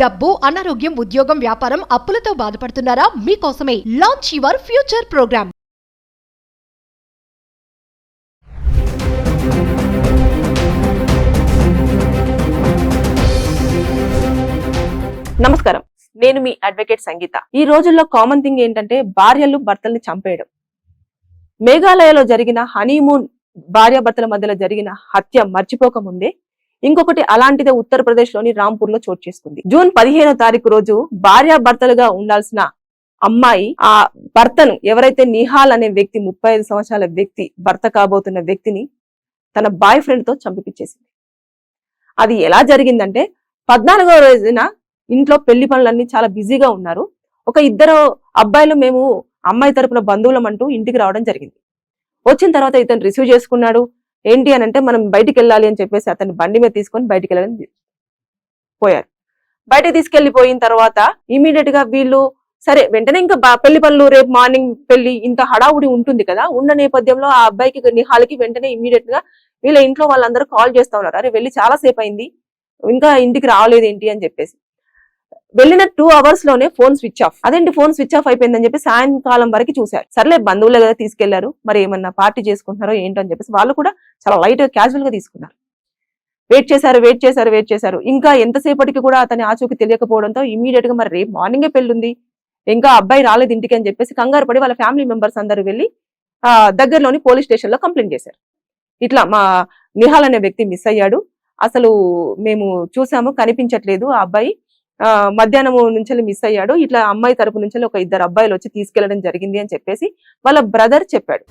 డబ్బు, అనారోగ్యం, ఉద్యోగం, వ్యాపారం, అప్పులతో బాధపడుతున్నారా? మీకోసమే లాంచ్ యువర్ ఫ్యూచర్ ప్రోగ్రామ్. నమస్కారం, నేను మీ అడ్వకేట్ సంగీత. ఈ రోజుల్లో కామన్ థింగ్ ఏంటంటే భార్యలు భర్తల్ని చంపేయడం. మేఘాలయలో జరిగిన హనీమూన్ భార్యాభర్తల మధ్యలో జరిగిన హత్య మర్చిపోకముందే ఇంకొకటి అలాంటిదే ఉత్తరప్రదేశ్ లోని రాంపూర్ లో చోటు చేసుకుంది. జూన్ 15వ తారీఖు రోజు భార్యాభర్తలుగా ఉండాల్సిన అమ్మాయి ఆ భర్తను, ఎవరైతే నిహాల్ అనే వ్యక్తి, 35 సంవత్సరాల వ్యక్తి, భర్త కాబోతున్న వ్యక్తిని తన బాయ్ ఫ్రెండ్ తో చంపిపించేసింది. అది ఎలా జరిగిందంటే 14వ రోజున ఇంట్లో పెళ్లి పనులన్నీ చాలా బిజీగా ఉన్నారు. ఒక ఇద్దరు అబ్బాయిలు మేము అమ్మాయి తరపున బంధువులం అంటూ ఇంటికి రావడం జరిగింది. వచ్చిన తర్వాత ఇతను రిసీవ్ చేసుకున్నాడు. ఏంటి అని అంటే మనం బయటికి వెళ్ళాలి అని చెప్పేసి అతన్ని బండి మీద తీసుకొని బయటికి వెళ్ళాలని పోయారు. బయటకు తీసుకెళ్లిపోయిన తర్వాత ఇమీడియట్ గా వీళ్ళు సరే వెంటనే ఇంకా పెళ్లి పనులు, రేపు మార్నింగ్ పెళ్లి, ఇంత హడావుడి ఉంటుంది కదా. ఉన్న నేపథ్యంలో ఆ అబ్బాయికి, నిహాల్కి వెంటనే ఇమీడియట్ గా వీళ్ళ ఇంట్లో వాళ్ళందరూ కాల్ చేస్తా ఉన్నారు. అరే వెళ్ళి చాలా సేపు అయింది, ఇంకా ఇంటికి రాలేదు ఏంటి అని చెప్పేసి. వెళ్ళిన 2 hours లోనే ఫోన్ స్విచ్ ఆఫ్. అదేంటి ఫోన్ స్విచ్ ఆఫ్ అయిపోయిందని చెప్పి సాయంకాలం వరకు చూశారు. సర్లే బంధువులే కదా తీసుకెళ్లారు, మరి ఏమన్నా పార్టీ చేసుకుంటున్నారో ఏంటో అని చెప్పేసి వాళ్ళు కూడా చాలా లైట్ క్యాజువల్ గా తీసుకున్నారు. వెయిట్ చేశారు. ఇంకా ఎంతసేపటికి కూడా అతని ఆచూకీ తెలియకపోవడంతో ఇమీడియట్ గా మరి రేపు మార్నింగే పెళ్లి, ఇంకా అబ్బాయి రాలేదు ఇంటికి అని చెప్పేసి కంగారు పడి వాళ్ళ ఫ్యామిలీ మెంబర్స్ అందరూ వెళ్ళి దగ్గరలోని పోలీస్ స్టేషన్ లో కంప్లైంట్ చేశారు. ఇట్లా మా నిహాల్ అనే వ్యక్తి మిస్ అయ్యాడు, అసలు మేము చూసాము, కనిపించట్లేదు, ఆ అబ్బాయి మధ్యాహ్నం నుంచి మిస్ అయ్యాడు, ఇట్లా అమ్మాయి తరపు నుంచి ఒక 2 అబ్బాయిలు వచ్చి తీసుకెళ్లడం జరిగింది అని చెప్పేసి వాళ్ళ బ్రదర్ చెప్పాడు.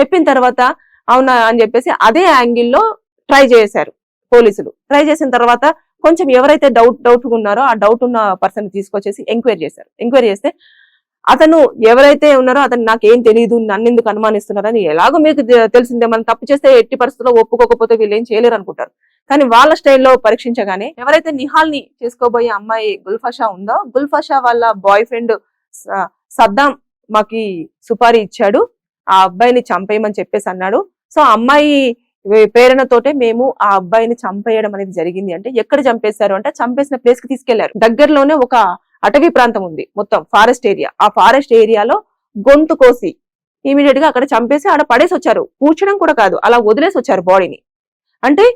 చెప్పిన తర్వాత అవునా అని చెప్పేసి అదే యాంగిల్లో ట్రై చేశారు పోలీసులు. ట్రై చేసిన తర్వాత కొంచెం ఎవరైతే డౌట్ ఉన్నారో ఆ డౌట్ ఉన్న పర్సన్ తీసుకొచ్చేసి ఎంక్వైరీ చేశారు. ఎంక్వైరీ చేస్తే అతను ఎవరైతే ఉన్నారో అతను నాకేం తెలియదు, నన్ను ఎందుకు అనుమానిస్తున్నారని, ఎలాగో మీకు తెలిసిందే, మనం తప్పు చేస్తే ఎట్టి పరిస్థితుల్లో ఒప్పుకోకపోతే వీళ్ళు ఏం చేయలేరు అనుకుంటారు. కానీ వాళ్ళ స్టైల్లో పరీక్షించగానే ఎవరైతే నిహాల్ ని చేసుకోబోయే అమ్మాయి గుల్ఫషా ఉందో, గుల్ఫషా వాళ్ళ బాయ్ ఫ్రెండ్ సద్దాం మాకి సుపారీ ఇచ్చాడు, ఆ అబ్బాయిని చంపేయమని చెప్పేసి అన్నాడు. సో అమ్మాయి ప్రేరణతోటే మేము ఆ అబ్బాయిని చంపేయడం అనేది జరిగింది. అంటే ఎక్కడ చంపేశారు అంటే చంపేసిన ప్లేస్ కి తీసుకెళ్లారు. దగ్గరలోనే ఒక అటవీ ప్రాంతం ఉంది, మొత్తం ఫారెస్ట్ ఏరియా. ఆ ఫారెస్ట్ ఏరియాలో గొంతు కోసి ఇమీడియట్ గా అక్కడ చంపేసి ఆడ పడేసి వచ్చారు. పూడ్చడం కూడా కాదు, అలా వదిలేసి వచ్చారు బాడీని. అంటే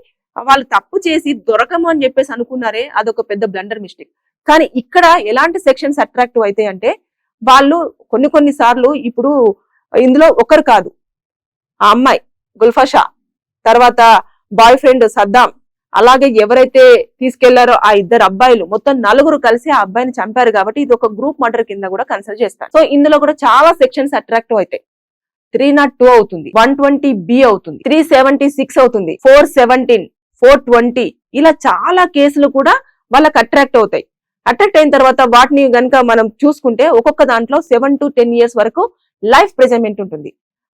వాళ్ళు తప్పు చేసి దొరకము అని చెప్పేసి అనుకున్నారే, అదొక పెద్ద బ్లండర్ మిస్టేక్. కానీ ఇక్కడ ఎలాంటి సెక్షన్స్ అట్రాక్టివ్ అయితే అంటే వాళ్ళు కొన్ని సార్లు, ఇప్పుడు ఇందులో ఒకరు కాదు, ఆ అమ్మాయి గుల్ఫషా, తర్వాత బాయ్ ఫ్రెండ్ సద్దాం, అలాగే ఎవరైతే తీసుకెళ్లారో ఆ 2 అబ్బాయిలు, మొత్తం 4 కలిసి ఆ అబ్బాయిని చంపారు. కాబట్టి ఇది ఒక గ్రూప్ మర్డర్ కింద కూడా కన్సిడర్ చేస్తారు. సో ఇందులో కూడా చాలా సెక్షన్స్ అట్రాక్టివ్ అవుతాయి. 302 అవుతుంది, 120B అవుతుంది, 376 అవుతుంది, 417, 420, ఇలా చాలా కేసులు కూడా వాళ్ళకి అట్రాక్ట్ అవుతాయి. అట్రాక్ట్ అయిన తర్వాత వాటిని గనుక మనం చూసుకుంటే ఒక్కొక్క దాంట్లో 7 to 10 years వరకు లైఫ్ ప్రిజన్మెంట్ ఉంటుంది.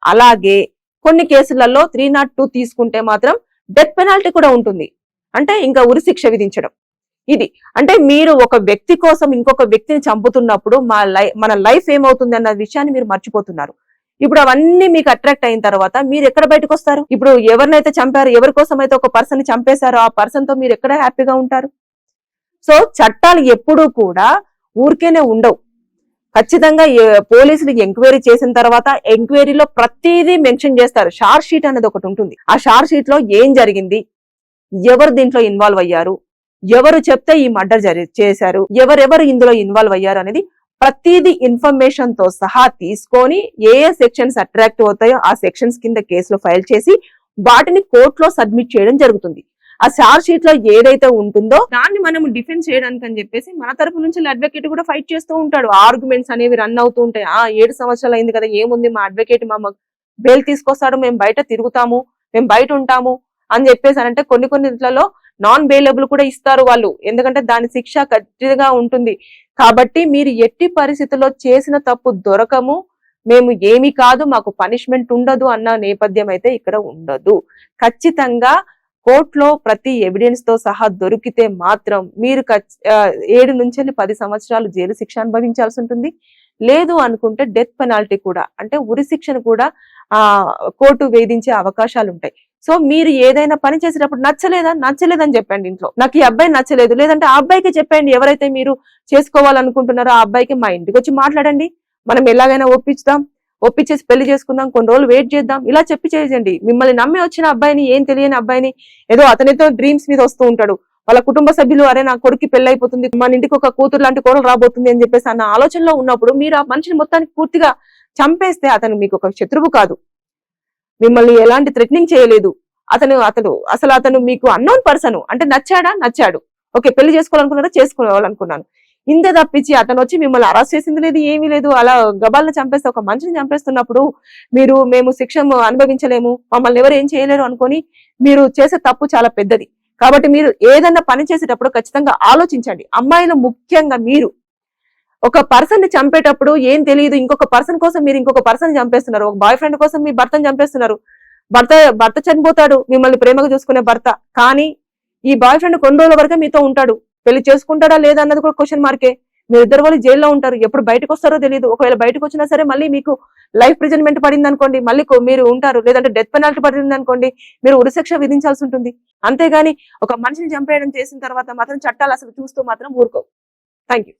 అలాగే కొన్ని కేసులలో 302 తీసుకుంటే మాత్రం డెత్ పెనాల్టీ కూడా ఉంటుంది, అంటే ఇంకా ఉరిశిక్ష విధించడం. ఇది అంటే మీరు ఒక వ్యక్తి కోసం ఇంకొక వ్యక్తిని చంపుతున్నప్పుడు మన లైఫ్ ఏమవుతుంది అన్న విషయాన్ని మీరు మర్చిపోతున్నారు. ఇప్పుడు అవన్నీ మీకు అట్రాక్ట్ అయిన తర్వాత మీరు ఎక్కడ బయటకు వస్తారు? ఇప్పుడు ఎవరినైతే చంపారు, ఎవరి కోసం అయితే ఒక పర్సన్ ని చంపేశారో ఆ పర్సన్ తో మీరు ఎక్కడ హ్యాపీగా ఉంటారు? సో చట్టాలు ఎప్పుడూ కూడా ఊరికేనే ఉండవు. ఖచ్చితంగా పోలీసులు ఎంక్వైరీ చేసిన తర్వాత ఎంక్వైరీలో ప్రతిదీ మెన్షన్ చేస్తారు. షార్ట్ షీట్ అనేది ఒకటి ఉంటుంది. ఆ షార్ట్ షీట్ లో ఏం జరిగింది, ఎవరు దీంట్లో ఇన్వాల్వ్ అయ్యారు, ఎవరు చెప్తే ఈ మర్డర్ చేశారు, ఎవరెవరు ఇందులో ఇన్వాల్వ్ అయ్యారు అనేది ప్రతిదీ ఇన్ఫర్మేషన్ తో సహా తీసుకొని ఏ సెక్షన్స్ అట్రాక్ట్ అవుతాయో ఆ సెక్షన్స్ కింద కేసులో ఫైల్ చేసి వాటిని కోర్టులో సబ్మిట్ చేయడం జరుగుతుంది. ఆ చార్జ్ షీట్ లో ఏదైతే ఉంటుందో దాన్ని మనం డిఫెన్స్ చేయడానికి అని చెప్పేసి మన తరపు నుంచి అడ్వకేట్ కూడా ఫైట్ చేస్తూ ఉంటాడు. ఆర్గ్యుమెంట్స్ అనేవి రన్ అవుతూ ఉంటాయి. 7 సంవత్సరాలు అయింది కదా, ఏముంది, మా అడ్వకేట్ మా బెయిల్ తీసుకొస్తాడు, మేము బయట తిరుగుతాము, మేము బయట ఉంటాము అని చెప్పేసి అంటే కొన్ని ఇట్లలో నాన్ బెయిలబుల్ కూడా ఇస్తారు వాళ్ళు, ఎందుకంటే దాని శిక్ష గట్టిగా ఉంటుంది. కాబట్టి మీరు ఎట్టి పరిస్థితుల్లో చేసిన తప్పు దొరకము, మేము ఏమి కాదు, మాకు పనిష్మెంట్ ఉండదు అన్న నేపథ్యం అయితే ఇక్కడ ఉండదు. ఖచ్చితంగా కోర్టులో ప్రతి ఎవిడెన్స్ తో సహా దొరికితే మాత్రం మీరు 7 నుంచి 10 సంవత్సరాలు జైలు శిక్ష అనుభవించాల్సి ఉంటుంది. లేదు అనుకుంటే డెత్ పెనాల్టీ కూడా, అంటే ఉరి శిక్షను కూడా కోర్టు వేధించే అవకాశాలు ఉంటాయి. సో మీరు ఏదైనా పని చేసేటప్పుడు నచ్చలేదని చెప్పండి ఇంట్లో, నాకు ఈ అబ్బాయి నచ్చలేదు, లేదంటే ఆ అబ్బాయికి చెప్పండి, ఎవరైతే మీరు చేసుకోవాలనుకుంటున్నారో ఆ అబ్బాయికి మా ఇంటికి వచ్చి మాట్లాడండి, మనం ఎలాగైనా ఒప్పించేసి పెళ్లి చేసుకుందాం, కొన్ని రోజులు వెయిట్ చేద్దాం, ఇలా చెప్పి చేయండి. మిమ్మల్ని నమ్మి వచ్చిన అబ్బాయిని, ఏం తెలియని అబ్బాయిని, ఏదో అతనితో డ్రీమ్స్ మీద వస్తూ ఉంటాడు, వాళ్ళ కుటుంబ సభ్యులు అరే నా కొడుకు పెళ్లి అయిపోతుంది, మన ఇంటికి ఒక కూతురు లాంటి కోడలు రాబోతుంది అని చెప్పేసి అన్న ఆలోచనలో ఉన్నప్పుడు మీరు ఆ మనిషిని మొత్తానికి పూర్తిగా చంపేస్తే అతను మీకు ఒక శత్రువు కాదు, మిమ్మల్ని ఎలాంటి థ్రెటనింగ్ చేయలేదు, అతను మీకు అన్నోన్ పర్సన్, అంటే నచ్చాడు, ఓకే పెళ్లి చేసుకోవాలనుకున్నాను, ఇంత తప్పించి అతను వచ్చి మిమ్మల్ని అరెస్ట్ చేసింది లేదు, ఏమీ లేదు, అలా గబాలను చంపేస్తే, ఒక మనిషిని చంపేస్తున్నప్పుడు మేము శిక్ష అనుభవించలేము, మమ్మల్ని ఎవరు ఏం చేయలేరు అనుకొని మీరు చేసే తప్పు చాలా పెద్దది. కాబట్టి మీరు ఏదన్నా పని చేసేటప్పుడు ఖచ్చితంగా ఆలోచించండి. అమ్మాయిలు ముఖ్యంగా మీరు ఒక పర్సన్ ని చంపేటప్పుడు ఏం తెలియదు, ఇంకొక పర్సన్ కోసం మీరు ఇంకొక పర్సన్ చంపేస్తున్నారు, ఒక బాయ్ ఫ్రెండ్ కోసం మీ భర్తను చంపేస్తున్నారు, భర్త చనిపోతాడు, మిమ్మల్ని ప్రేమగా చూసుకునే భర్త, కానీ ఈ బాయ్ ఫ్రెండ్ కొన్ని రోజుల వరకే మీతో ఉంటాడు, పెళ్లి చేసుకుంటాడా లేదా అన్నది కూడా క్వశ్చన్ మార్కే. మీరు ఇద్దరు వాళ్ళు జైల్లో ఉంటారు, ఎప్పుడు బయటకు వస్తారో తెలియదు, ఒకవేళ బయటకు వచ్చినా సరే మళ్ళీ మీకు లైఫ్ ప్రిజన్మెంట్ పడింది అనుకోండి, మళ్ళీ మీరు ఉంటారు, లేదంటే డెత్ పెనాల్టీ పడింది అనుకోండి, మీరు ఉరిశిక్ష విధించాల్సి ఉంటుంది. అంతేగాని ఒక మనిషిని చంపేయడం చేసిన తర్వాత మాత్రం చట్టాలు అసలు చూస్తూ మాత్రం ఊరుకోవు. Thank you.